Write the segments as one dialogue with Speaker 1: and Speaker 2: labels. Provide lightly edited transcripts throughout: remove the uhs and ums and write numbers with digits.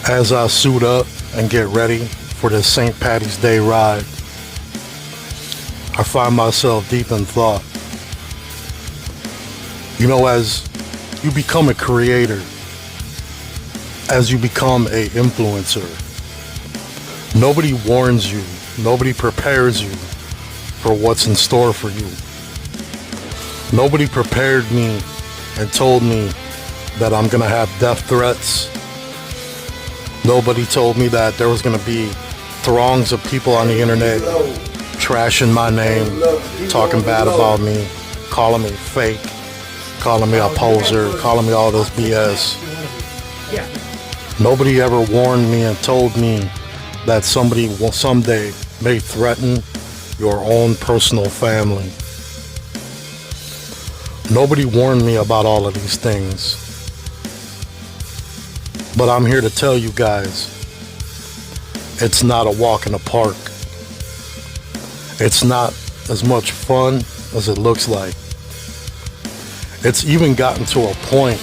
Speaker 1: As I suit up and get ready for this St. Patty's Day ride, I find myself deep in thought. You know, as you become a creator, as you become a influencer, nobody warns you, nobody prepares you for what's in store for you. Nobody prepared me and told me that I'm gonna have death threats. Nobody told me that there was gonna be throngs of people on the internet trashing my name, talking bad about me, calling me fake, calling me a poser, calling me all this BS. Nobody ever warned me and told me that somebody will someday may threaten your own personal family. Nobody warned me about all of these things. But I'm here to tell you guys, it's not a walk in the park. It's not as much fun as it looks like. It's even gotten to a point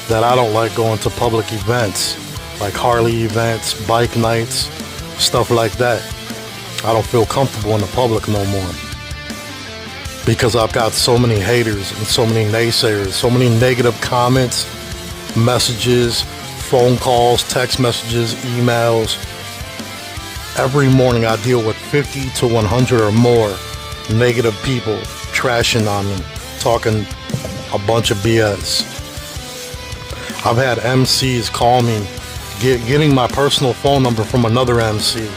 Speaker 1: that I don't like going to public events, like Harley events, bike nights, stuff like that. I don't feel comfortable in the public no more. Because I've got so many haters and so many naysayers, so many negative comments, messages, phone calls, text messages, emails. Every morning I deal with 50 to 100 or more negative people trashing on me, talking a bunch of BS. I've had MCs call me, getting my personal phone number from another MC,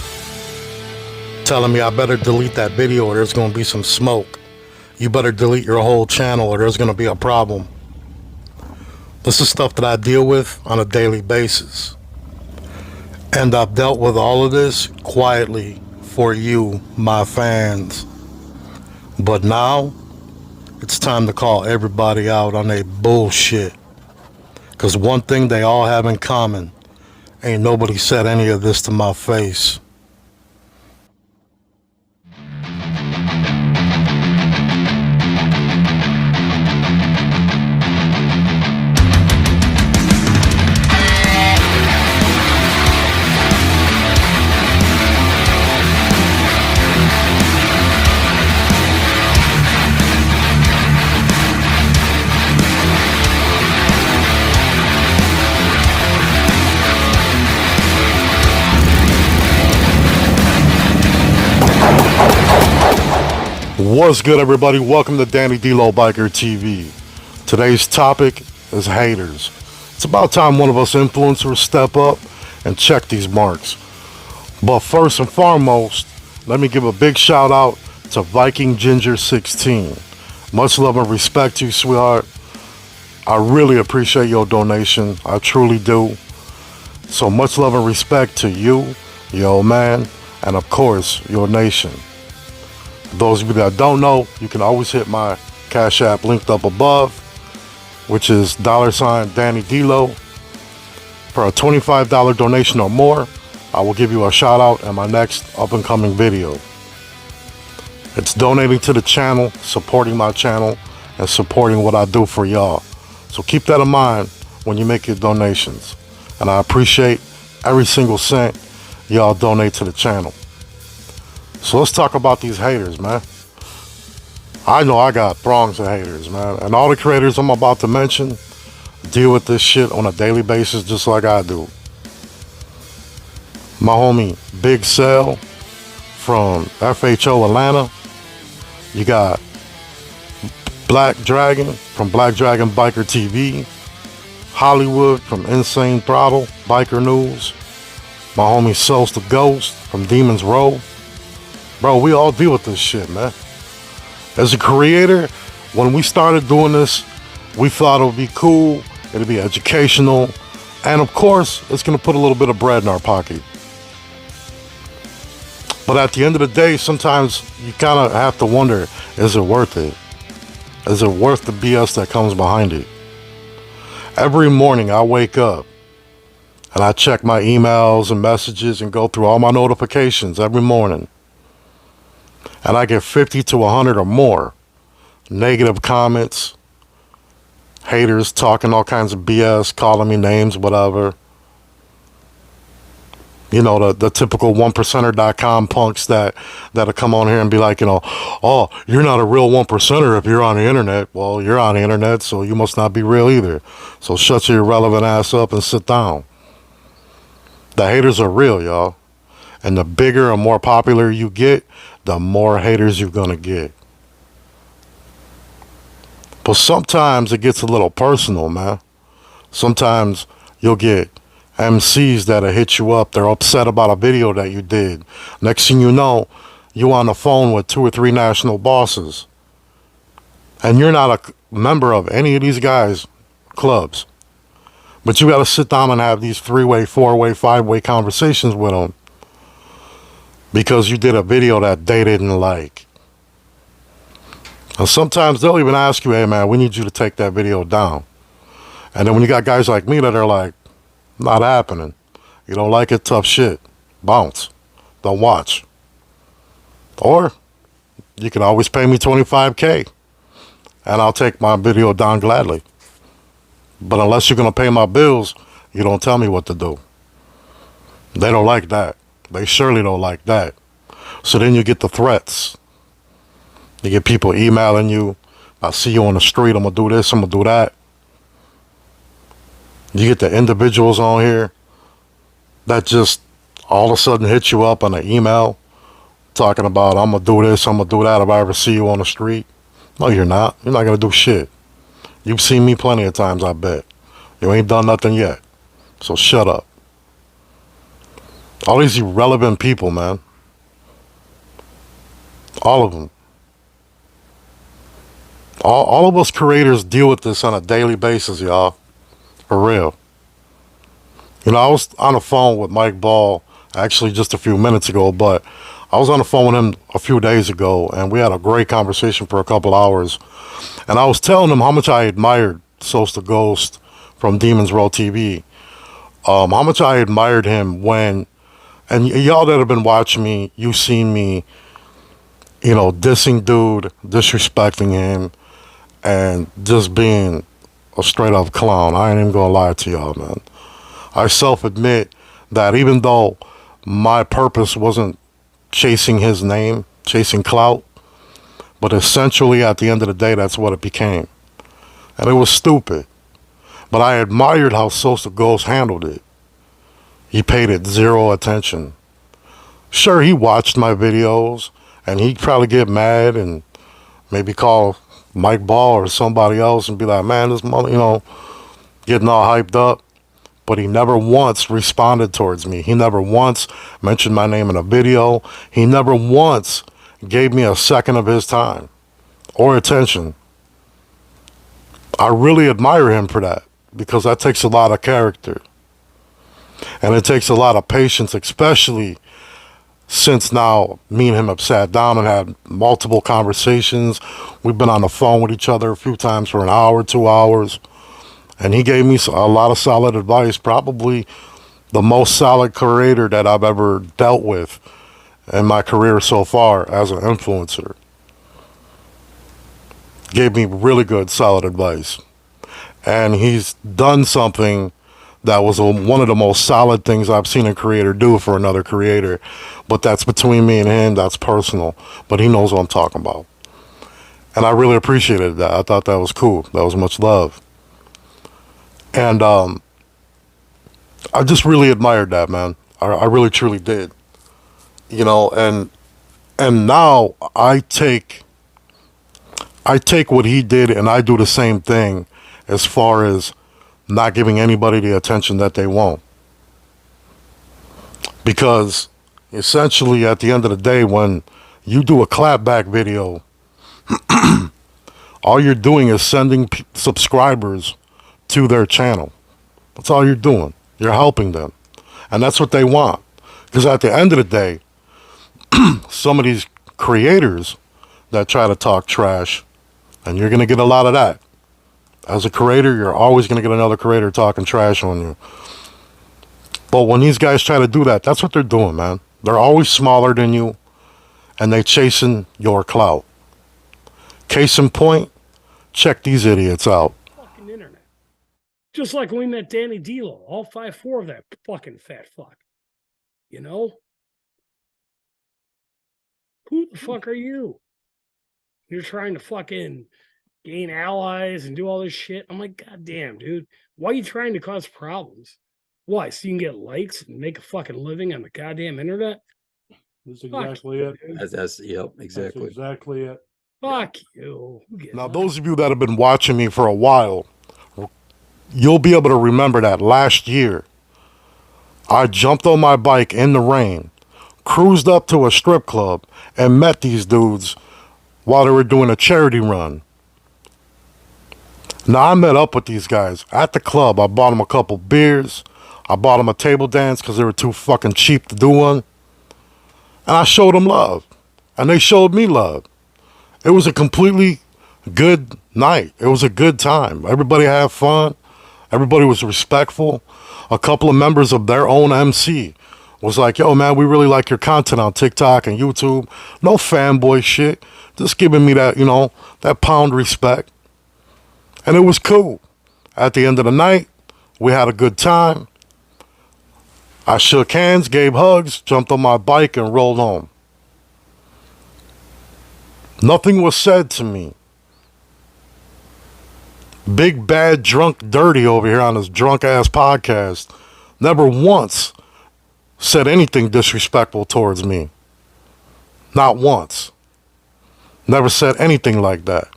Speaker 1: telling me I better delete that video or there's going to be some smoke. You better delete your whole channel or there's going to be a problem. This is stuff that I deal with on a daily basis. And I've dealt with all of this quietly for you, my fans. But now, it's time to call everybody out on their bullshit. Because one thing they all have in common, ain't nobody said any of this to my face. What's good, everybody? Welcome to Danny D-Lo Biker TV. Today's topic is haters. It's about time one of us influencers step up and check these marks. But first and foremost, let me give a big shout out to Viking Ginger 16. Much love and respect to you, sweetheart. I really appreciate your donation. I truly do. So much love and respect to you, your old man, and of course, your nation. Those of you that don't know, you can always hit my Cash App linked up above, which is $Danny D-Lo. For a $25 donation or more, I will give you a shout out in my next up and coming video. It's donating to the channel, supporting my channel, and supporting what I do for y'all. So keep that in mind when you make your donations. And I appreciate every single cent y'all donate to the channel. So let's talk about these haters, man. I know I got throngs of haters, man. And all the creators I'm about to mention deal with this shit on a daily basis just like I do. My homie Big Cell from FHO Atlanta. You got Black Dragon from Black Dragon Biker TV. Hollywood from Insane Throttle Biker News. My homie Sells the Ghost from Demon's Row. Bro, we all deal with this shit, man. As a creator, when we started doing this, we thought it would be cool, it'd be educational, and of course, it's gonna put a little bit of bread in our pocket. But at the end of the day, sometimes you kinda have to wonder, is it worth it? Is it worth the BS that comes behind it? Every morning I wake up and I check my emails and messages and go through all my notifications every morning. And I get 50 to 100 or more negative comments, haters talking all kinds of BS, calling me names, whatever. You know, the typical one percenter.com punks that'll come on here and be like, you know, oh, you're not a real one percenter if you're on the internet. Well, you're on the internet, so you must not be real either. So shut your irrelevant ass up and sit down. The haters are real, y'all. And the bigger and more popular you get, the more haters you're gonna get. But sometimes it gets a little personal, man. Sometimes you'll get MCs that'll hit you up. They're upset about a video that you did. Next thing you know, you on the phone with 2 or 3 national bosses. And you're not a member of any of these guys' clubs. But you got to sit down and have these 3-way, 4-way, 5-way conversations with them. Because you did a video that they didn't like. And sometimes they'll even ask you, hey man, we need you to take that video down. And then when you got guys like me that are like, not happening. You don't like it, tough shit. Bounce. Don't watch. Or you can always pay me $25K and I'll take my video down gladly. But unless you're going to pay my bills, you don't tell me what to do. They don't like that. They surely don't like that. So then you get the threats. You get people emailing you. I see you on the street. I'm going to do this. I'm going to do that. You get the individuals on here that just all of a sudden hit you up on an email talking about, I'm going to do this, I'm going to do that if I ever see you on the street. No, you're not. You're not going to do shit. You've seen me plenty of times, I bet. You ain't done nothing yet. So shut up. All these irrelevant people, man. All of them. All of us creators deal with this on a daily basis, y'all. For real. You know, I was on the phone with Mike Ball actually just a few minutes ago, but I was on the phone with him a few days ago, and we had a great conversation for a couple hours. And I was telling him how much I admired Sos the Ghost from Demons Row TV. How much I admired him when, and y'all that have been watching me, you've seen me, you know, dissing dude, disrespecting him, and just being a straight up clown. I ain't even gonna lie to y'all, man. I self-admit that even though my purpose wasn't chasing his name, chasing clout, but essentially at the end of the day, that's what it became. And it was stupid. But I admired how Social Ghost handled it. He paid it zero attention. Sure, he watched my videos, and he'd probably get mad and maybe call Mike Ball or somebody else and be like, man, this mother, you know, getting all hyped up. But he never once responded towards me. He never once mentioned my name in a video. He never once gave me a second of his time or attention. I really admire him for that, because that takes a lot of character. And it takes a lot of patience, especially since now me and him have sat down and had multiple conversations. We've been on the phone with each other a few times for an hour, 2 hours. And he gave me a lot of solid advice, probably the most solid creator that I've ever dealt with in my career so far as an influencer. Gave me really good, solid advice. And he's done something that was one of the most solid things I've seen a creator do for another creator. But that's between me and him. That's personal. But he knows what I'm talking about. And I really appreciated that. I thought that was cool. That was much love. And I just really admired that, man. I really truly did. You know, and now I take what he did and I do the same thing, as far as not giving anybody the attention that they want. Because essentially at the end of the day, when you do a clapback video, all you're doing is sending subscribers to their channel. That's all you're doing. You're helping them. And that's what they want. Because at the end of the day, some of these creators that try to talk trash, and you're going to get a lot of that. As a creator, you're always going to get another creator talking trash on you. But when these guys try to do that, that's what they're doing, man. They're always smaller than you, and they chasing your clout. Case in point, check these idiots out.
Speaker 2: Fucking internet. Just like when we met Danny D'Lo, all 5'4" of that fucking fat fuck. You know? Who the fuck are you? You're trying to fucking gain allies and do all this shit. I'm like, God damn, dude. Why are you trying to cause problems? Why? So you can get likes and make a fucking living on the goddamn internet?
Speaker 3: That's exactly it.
Speaker 4: Yep,
Speaker 3: That's
Speaker 4: exactly.
Speaker 3: exactly it.
Speaker 2: Fuck you.
Speaker 1: Now, those of you that have been watching me for a while, you'll be able to remember that last year, I jumped on my bike in the rain, cruised up to a strip club, and met these dudes while they were doing a charity run. Now, I met up with these guys at the club. I bought them a couple beers. I bought them a table dance because they were too fucking cheap to do one. And I showed them love. And they showed me love. It was a completely good night. It was a good time. Everybody had fun. Everybody was respectful. A couple of members of their own MC was like, yo, man, we really like your content on TikTok and YouTube. No fanboy shit. Just giving me that, that pound respect. And it was cool. At the end of the night, we had a good time. I shook hands, gave hugs, jumped on my bike, and rolled home. Nothing was said to me. Big, bad, drunk, dirty over here on this drunk-ass podcast never once said anything disrespectful towards me. Not once. Never said anything like that.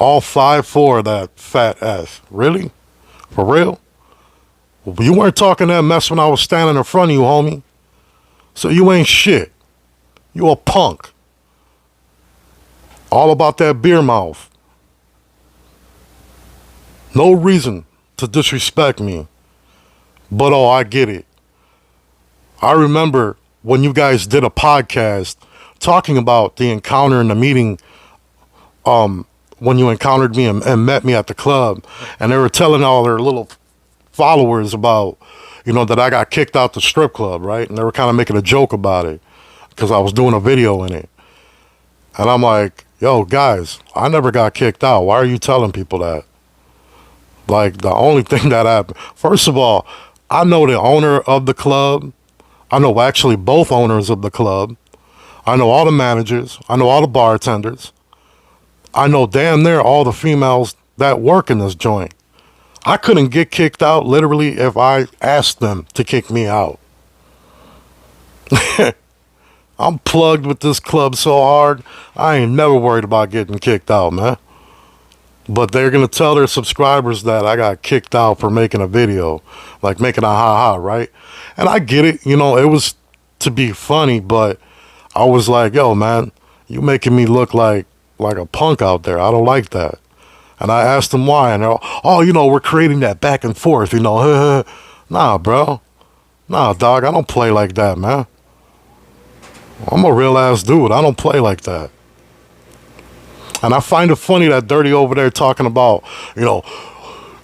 Speaker 1: All 5'4" of that fat ass. Really? For real? You weren't talking that mess when I was standing in front of you, homie. So you ain't shit. You a punk. All about that beer mouth. No reason to disrespect me. But oh, I get it. I remember when you guys did a podcast talking about the encounter in the meeting, when you encountered me and met me at the club, and they were telling all their little followers about, that I got kicked out the strip club, right? And they were kind of making a joke about it because I was doing a video in it. And I'm like, yo, guys, I never got kicked out. Why are you telling people that? Like, the only thing that happened, first of all, I know the owner of the club. I know actually both owners of the club. I know all the managers. I know all the bartenders. I know damn near all the females that work in this joint. I couldn't get kicked out literally if I asked them to kick me out. I'm plugged with this club so hard, I ain't never worried about getting kicked out, man. But they're going to tell their subscribers that I got kicked out for making a video, like making a ha-ha, right? And I get it, it was to be funny, but I was like, yo, man, you making me look like a punk out there. I don't like that. And I asked them why, and they're all, oh, we're creating that back and forth, Nah, bro. Nah, dog, I don't play like that, man. I'm a real ass dude. I don't play like that. And I find it funny that Dirty over there talking about, you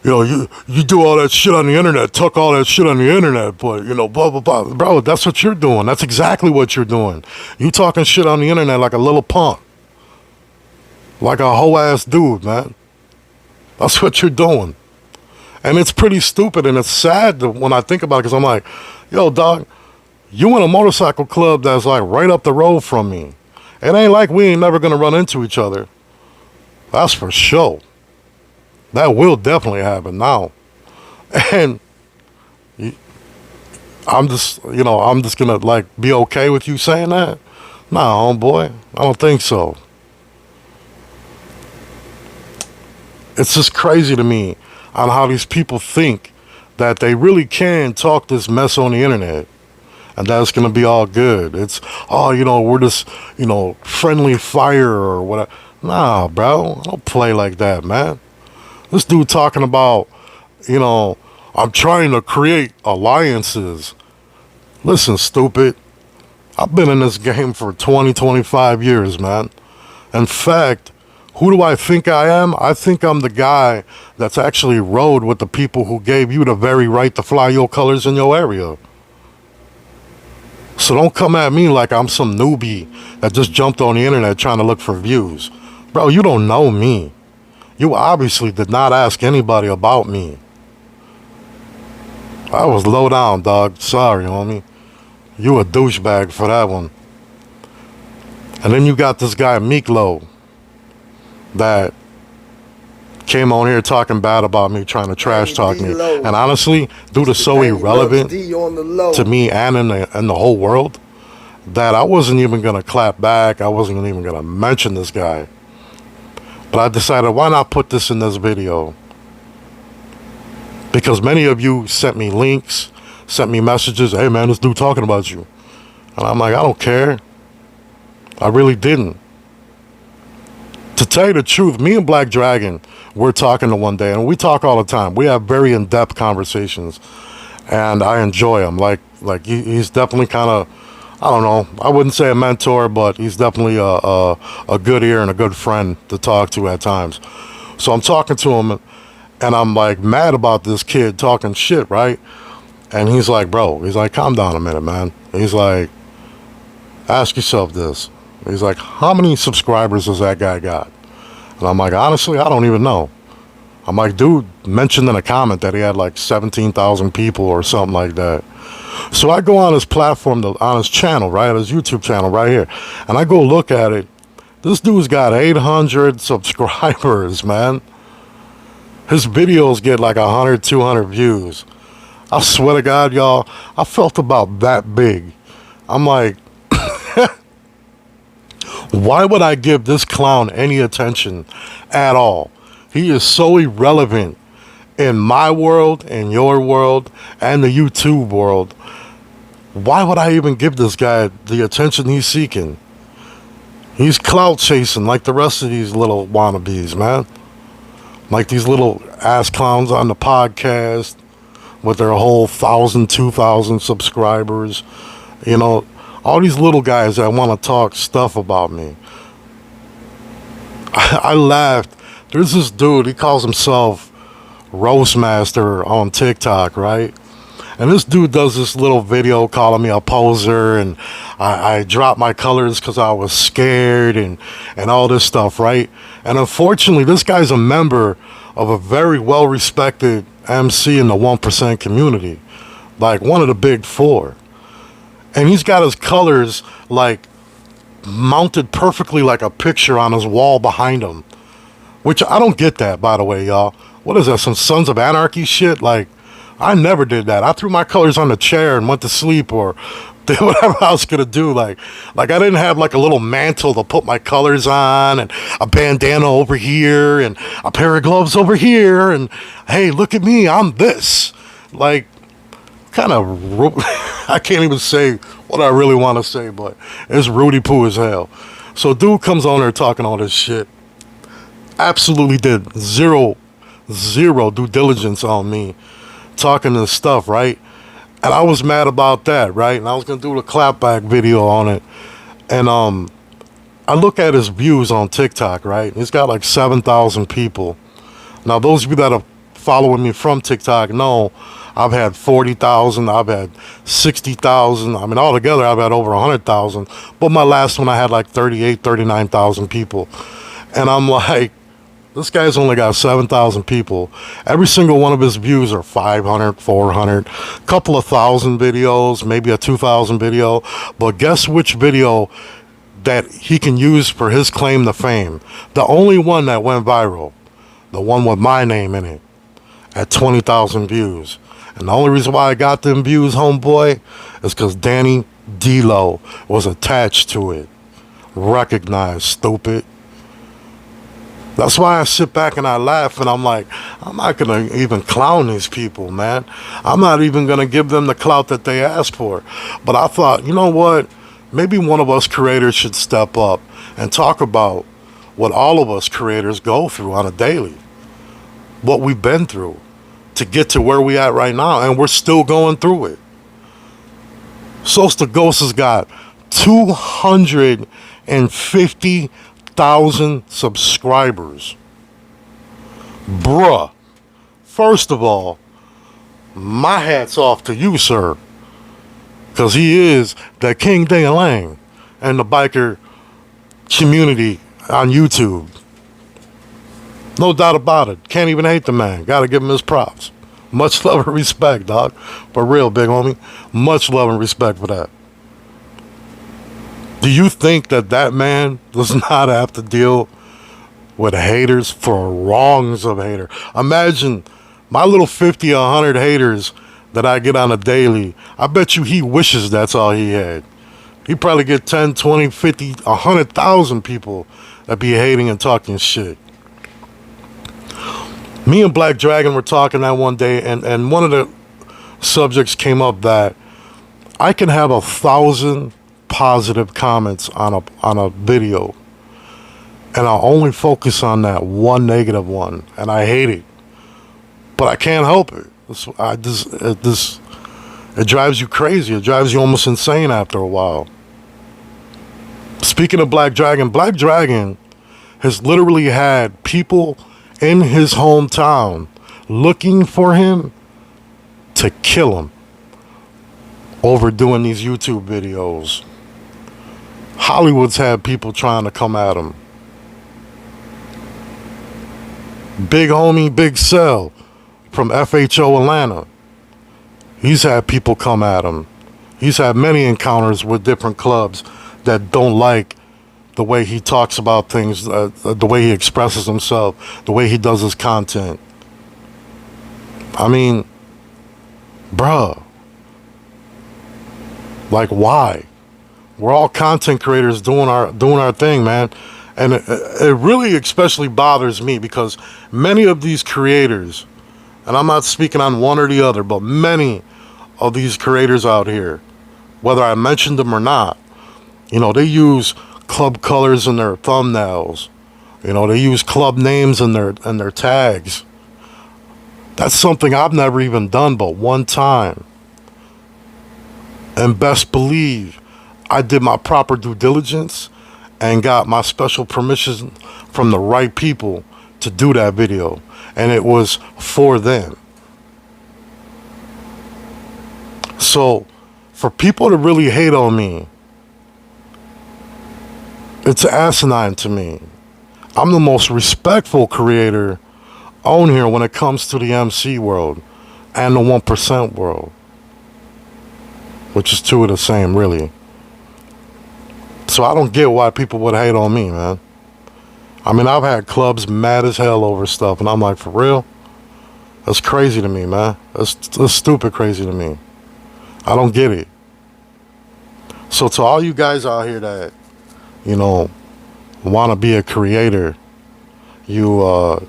Speaker 1: do all that shit on the internet, tuck all that shit on the internet, but, blah, blah, blah. Bro, that's what you're doing. That's exactly what you're doing. You talking shit on the internet like a little punk. Like a whole ass dude, man. That's what you're doing. And it's pretty stupid, and it's sad when I think about it, because I'm like, yo, dog, you in a motorcycle club that's like right up the road from me. It ain't like we ain't never going to run into each other. That's for sure. That will definitely happen now. And I'm just going to be okay with you saying that? Nah, homeboy, I don't think so. It's just crazy to me on how these people think that they really can talk this mess on the internet and that's going to be all good. It's, we're just, friendly fire or whatever. Nah, bro, I don't play like that, man. This dude talking about, I'm trying to create alliances. Listen, stupid. I've been in this game for 20, 25 years, man. In fact, who do I think I am? I think I'm the guy that's actually rode with the people who gave you the very right to fly your colors in your area. So don't come at me like I'm some newbie that just jumped on the internet trying to look for views. Bro, you don't know me. You obviously did not ask anybody about me. I was low down, dog. Sorry, homie. You a douchebag for that one. And then you got this guy, Miklo, that came on here talking bad about me, trying to trash talk me. And honestly, dude is so irrelevant to me and in the whole world that I wasn't even going to clap back. I wasn't even going to mention this guy. But I decided, why not put this in this video? Because many of you sent me links, sent me messages. Hey, man, this dude talking about you. And I'm like, I don't care. I really didn't. To tell you the truth, me and Black Dragon, we're talking to one day, and we talk all the time. We have very in-depth conversations, and I enjoy him. Like he's definitely kind of, I don't know, I wouldn't say a mentor, but he's definitely a good ear and a good friend to talk to at times. So I'm talking to him, and I'm like mad about this kid talking shit, right? And he's like, bro, he's like, calm down a minute, man. He's like, ask yourself this. He's like, how many subscribers does that guy got? And I'm like, honestly, I don't even know. I'm like, dude mentioned in a comment that he had like 17,000 people or something like that. So I go on his platform, on his channel, right? His YouTube channel right here. And I go look at it. This dude's got 800 subscribers, man. His videos get like 100, 200 views. I swear to God, y'all, I felt about that big. I'm like, why would I give this clown any attention at all? He is so irrelevant in my world, in your world, and the YouTube world. Why would I even give this guy the attention he's seeking? He's clout chasing like the rest of these little wannabes, man. Like these little ass clowns on the podcast with their whole 1,000, 2,000 subscribers. You know, all these little guys that want to talk stuff about me. I laughed. There's this dude, he calls himself Roastmaster on TikTok, right? And this dude does this little video calling me a poser, and I dropped my colors because I was scared and all this stuff, right? And unfortunately, this guy's a member of a very well-respected MC in the 1% community, like one of the big four. And he's got his colors like mounted perfectly like a picture on his wall behind him. Which I don't get that, by the way, y'all. What is that, some Sons of Anarchy shit? Like, I never did that. I threw my colors on the chair and went to sleep or did whatever I was gonna do. Like I didn't have like a little mantle to put my colors on and a bandana over here and a pair of gloves over here and hey, look at me, I'm this. Like, kind of, I can't even say what I really want to say, but it's Rudy Poo as hell. So dude comes on there talking all this shit. Absolutely did zero due diligence on me talking this stuff, right? And I was mad about that, right? And I was gonna do the clapback video on it. And I look at his views on TikTok, right? He's got like 7,000 people. Now those of you that are following me from TikTok know I've had 40,000, I've had 60,000. I mean, altogether I've had over 100,000. But my last one I had like 39,000 people. And I'm like, this guy's only got 7,000 people. Every single one of his views are 500, 400, couple of thousand videos, maybe a 2,000 video. But guess which video that he can use for his claim to fame? The only one that went viral, the one with my name in it, at 20,000 views. And the only reason why I got them views, homeboy, is because Danny D-Lo was attached to it. Recognized, stupid. That's why I sit back and I laugh and I'm like, I'm not going to even clown these people, man. I'm not even going to give them the clout that they asked for. But I thought, you know what? Maybe one of us creators should step up and talk about what all of us creators go through on a daily. What we've been through to get to where we at right now. And we're still going through it. Sosta Ghost has got 250,000 subscribers. Bruh. First of all, my hat's off to you, sir. Because he is the King Ding-a-Lang and the biker community on YouTube. No doubt about it. Can't even hate the man. Gotta give him his props. Much love and respect, dog. For real, big homie. Much love and respect for that. Do you think that that man does not have to deal with haters for wrongs of hater? Imagine my little 50 or 100 haters that I get on a daily. I bet you he wishes that's all he had. He probably get 10, 20, 50, 100,000 people that be hating and talking shit. Me and Black Dragon were talking that one day, and one of the subjects came up that I can have 1,000 positive comments on a video, and I'll only focus on that one negative one, and I hate it, but I can't help it. It drives you crazy. It drives you almost insane after a while. Speaking of Black Dragon has literally had people in his hometown looking for him to kill him over doing these YouTube videos. Hollywood's had people trying to come at him. Big homie Big Cell from FHO Atlanta, he's had people come at him. He's had many encounters with different clubs that don't like the way he talks about things, the way he expresses himself, the way he does his content. I mean, bruh, like, why? We're all content creators doing our thing, man. And it really especially bothers me because many of these creators, and I'm not speaking on one or the other, but many of these creators out here, whether I mentioned them or not, you know, they use club colors in their thumbnails. You know, they use club names in their tags. That's something I've never even done but one time. And best believe I did my proper due diligence and got my special permission from the right people to do that video. And it was for them. So for people to really hate on me, it's asinine to me. I'm the most respectful creator on here when it comes to the MC world and the 1% world, which is two of the same, really. So I don't get why people would hate on me, man. I mean, I've had clubs mad as hell over stuff, and I'm like, for real? That's crazy to me, man. That's stupid crazy to me. I don't get it. So to all you guys out here that, you know, want to be a creator, you want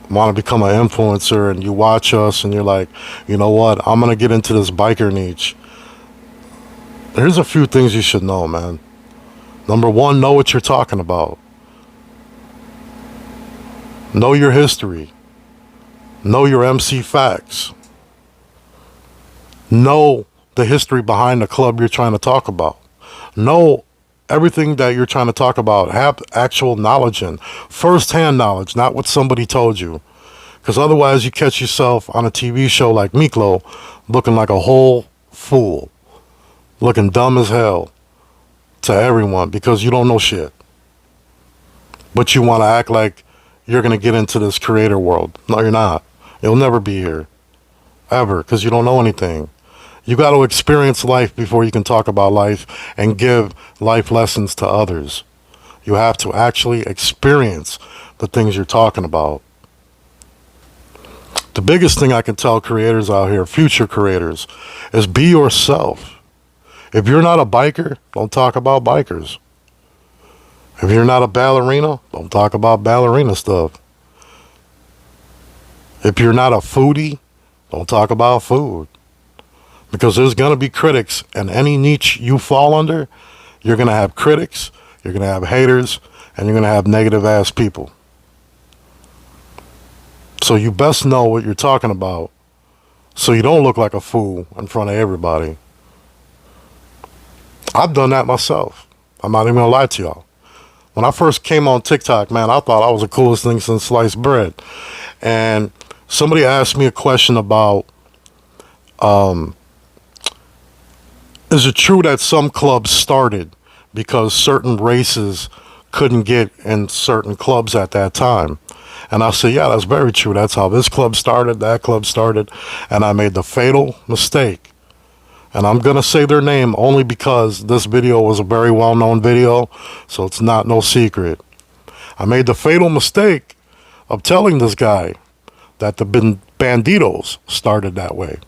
Speaker 1: to become an influencer, and you watch us and you're like, you know what, I'm going to get into this biker niche. Here's a few things you should know, man. Number one, know what you're talking about. Know your history. Know your MC facts. Know the history behind the club you're trying to talk about. Know everything that you're trying to talk about. Have actual knowledge in. First-hand knowledge, not what somebody told you. Because otherwise you catch yourself on a TV show like Miklo looking like a whole fool. Looking dumb as hell to everyone because you don't know shit. But you want to act like you're going to get into this creator world. No, you're not. You'll never be here. Ever. Because you don't know anything. You got to experience life before you can talk about life and give life lessons to others. You have to actually experience the things you're talking about. The biggest thing I can tell creators out here, future creators, is be yourself. If you're not a biker, don't talk about bikers. If you're not a ballerina, don't talk about ballerina stuff. If you're not a foodie, don't talk about food. Because there's going to be critics, and any niche you fall under, you're going to have critics, you're going to have haters, and you're going to have negative ass people. So you best know what you're talking about so you don't look like a fool in front of everybody. I've done that myself. I'm not even going to lie to y'all. When I first came on TikTok, man, I thought I was the coolest thing since sliced bread. And somebody asked me a question about, is it true that some clubs started because certain races couldn't get in certain clubs at that time? And I said, yeah, that's very true. That's how this club started, that club started. And I made the fatal mistake. And I'm going to say their name only because this video was a very well-known video, so it's not no secret. I made the fatal mistake of telling this guy that the Banditos started that way.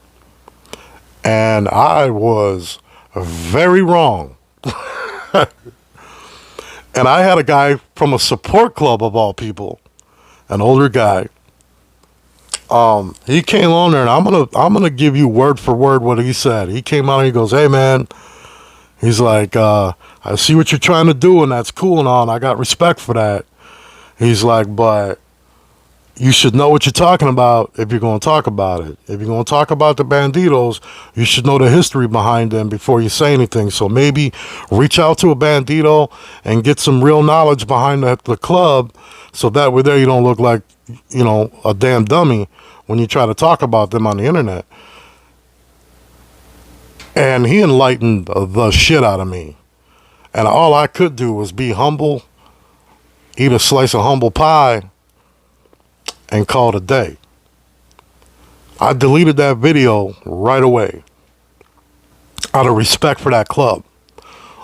Speaker 1: And I was very wrong. And I had a guy from a support club of all people, an older guy. He came on there, and I'm gonna give you word for word what he said. He came out and he goes, "Hey man," he's like, "I see what you're trying to do, and that's cool and all, and I got respect for that." He's like, "But you should know what you're talking about if you're going to talk about it. If you're going to talk about the Banditos, you should know the history behind them before you say anything. So maybe reach out to a Bandito and get some real knowledge behind the club, so that way there you don't look like, a damn dummy when you try to talk about them on the internet." And he enlightened the shit out of me. And all I could do was be humble, eat a slice of humble pie, and call it a day. I deleted that video right away out of respect for that club.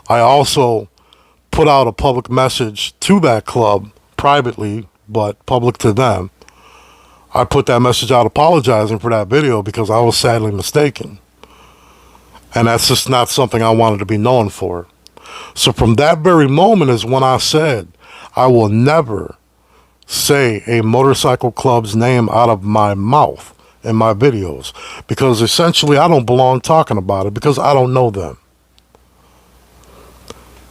Speaker 1: I also put out a public message to that club privately, but public to them. I put that message out apologizing for that video because I was sadly mistaken. And that's just not something I wanted to be known for. So from that very moment is when I said, I will never say a motorcycle club's name out of my mouth in my videos, because essentially I don't belong talking about it because I don't know them.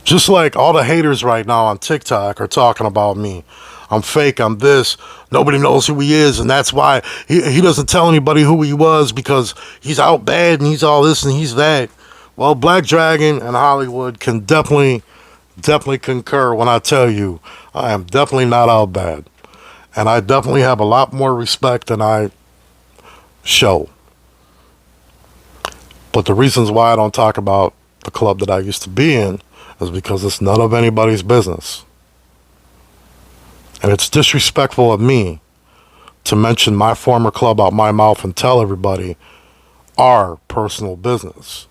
Speaker 1: Just like all the haters right now on TikTok are talking about me. I'm fake, I'm this, nobody knows who he is, and that's why he doesn't tell anybody who he was, because he's out bad and he's all this and he's that. Well, Black Dragon and Hollywood can definitely concur when I tell you I am definitely not out bad. And I definitely have a lot more respect than I show. But the reasons why I don't talk about the club that I used to be in is because it's none of anybody's business. And it's disrespectful of me to mention my former club out my mouth and tell everybody our personal business.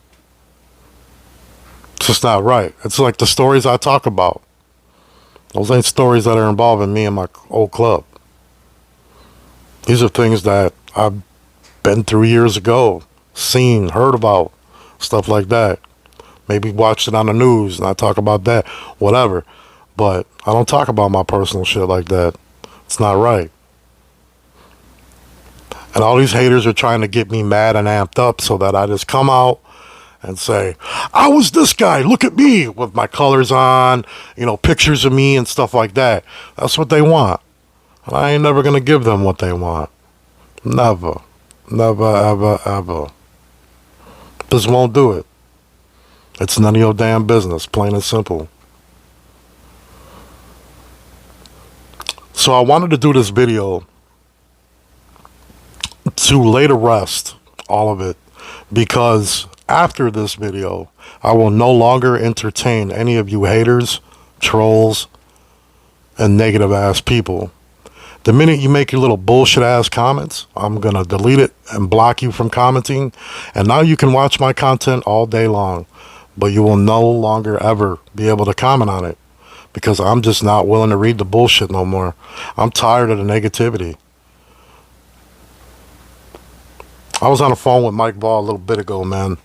Speaker 1: It's just not right. It's like the stories I talk about. Those ain't stories that are involving me and my old club. These are things that I've been through years ago, seen, heard about, stuff like that. Maybe watched it on the news and I talk about that, whatever. But I don't talk about my personal shit like that. It's not right. And all these haters are trying to get me mad and amped up so that I just come out and say, I was this guy, look at me, with my colors on, pictures of me and stuff like that. That's what they want. And I ain't never going to give them what they want. Never. Never, ever, ever. Just won't do it. It's none of your damn business, plain and simple. So I wanted to do this video to lay to rest all of it, because after this video, I will no longer entertain any of you haters, trolls, and negative ass people. The minute you make your little bullshit ass comments, I'm going to delete it and block you from commenting. And now you can watch my content all day long, but you will no longer ever be able to comment on it, because I'm just not willing to read the bullshit no more. I'm tired of the negativity. I was on the phone with Mike Ball a little bit ago, man.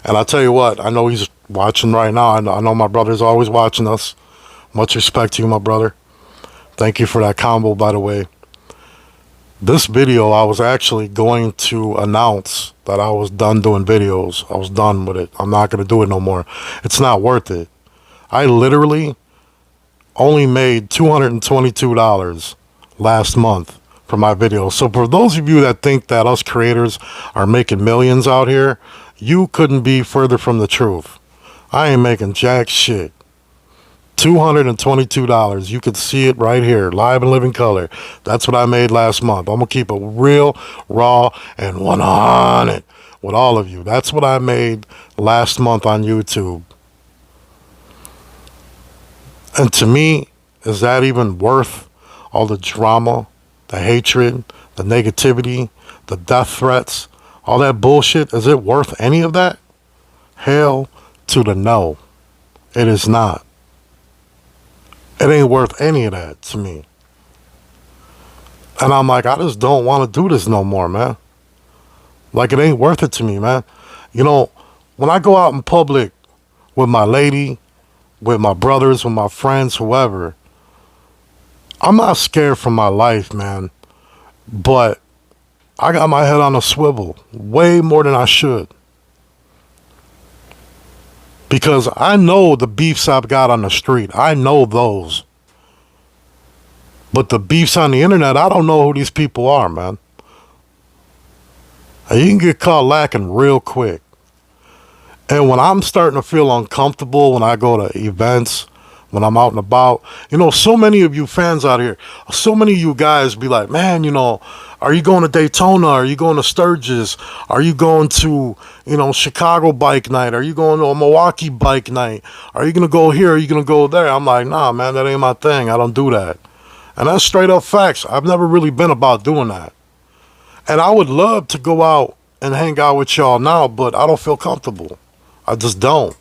Speaker 1: And I tell you what, I know he's watching right now. I know my brother's always watching us. Much respect to you, my brother. Thank you for that combo, by the way. This video, I was actually going to announce that I was done doing videos. I was done with it. I'm not going to do it no more. It's not worth it. I literally only made $222 last month for my videos. So for those of you that think that us creators are making millions out here, you couldn't be further from the truth. I ain't making jack shit. $222. You could see it right here, live and living color. That's what I made last month. I'm going to keep it real, raw, and 100 with all of you. That's what I made last month on YouTube. And to me, is that even worth all the drama the hatred, the negativity, the death threats, all that bullshit, is it worth any of that? Hell to the no. It is not. It ain't worth any of that to me. And I'm like, I just don't want to do this no more, man. Like, it ain't worth it to me, man. You know, when I go out in public with my lady, with my brothers, with my friends, whoever, I'm not scared for my life, man. But I got my head on a swivel way more than I should. Because I know the beefs I've got on the street. I know those. But the beefs on the internet, I don't know who these people are, man. And you can get caught lacking real quick. And when I'm starting to feel uncomfortable when I go to events, when I'm out and about, you know, so many of you fans out here, so many of you guys be like, man, you know, are you going to Daytona? Are you going to Sturgis? Are you going to, you know, Chicago bike night? Are you going to a Milwaukee bike night? Are you going to go here? Are you going to go there? I'm like, nah, man, that ain't my thing. I don't do that. And that's straight up facts. I've never really been about doing that. And I would love to go out and hang out with y'all now, but I don't feel comfortable. I just don't.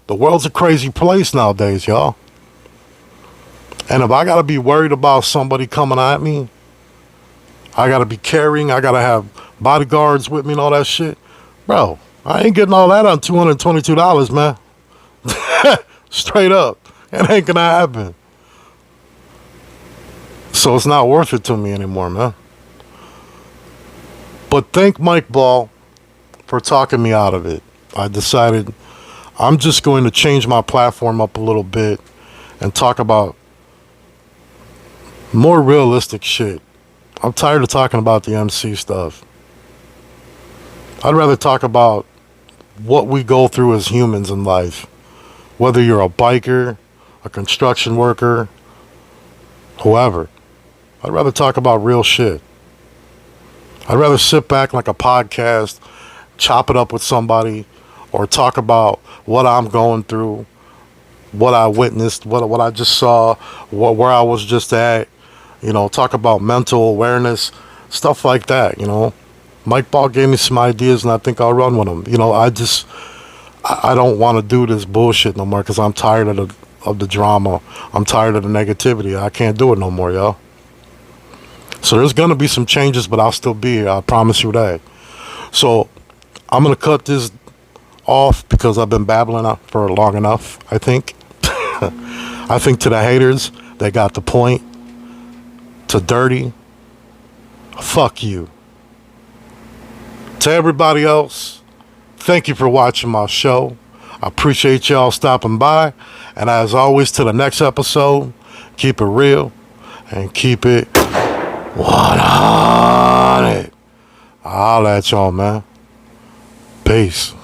Speaker 1: The world's a crazy place nowadays, y'all. And if I got to be worried about somebody coming at me, I got to be carrying, I got to have bodyguards with me and all that shit. Bro, I ain't getting all that on $222, man. Straight up. It ain't going to happen. So it's not worth it to me anymore, man. But thank Mike Ball for talking me out of it. I decided I'm just going to change my platform up a little bit and talk about more realistic shit. I'm tired of talking about the MC stuff. I'd rather talk about what we go through as humans in life. Whether you're a biker, a construction worker, whoever. I'd rather talk about real shit. I'd rather sit back like a podcast, chop it up with somebody, or talk about what I'm going through, what I witnessed, what I just saw, where I was just at, you know, talk about mental awareness, stuff like that, you know. Mike Ball gave me some ideas and I think I'll run with them. You know, I don't want to do this bullshit no more because I'm tired of the drama. I'm tired of the negativity. I can't do it no more, y'all. So there's going to be some changes, but I'll still be here. I promise you that. So I'm going to cut this off because I've been babbling for long enough, I think. I think to the haters, they got the point. To Dirty, fuck you. To everybody else, thank you for watching my show. I appreciate y'all stopping by. And as always, to the next episode, keep it real and keep it 100. I'll at y'all, man. Peace.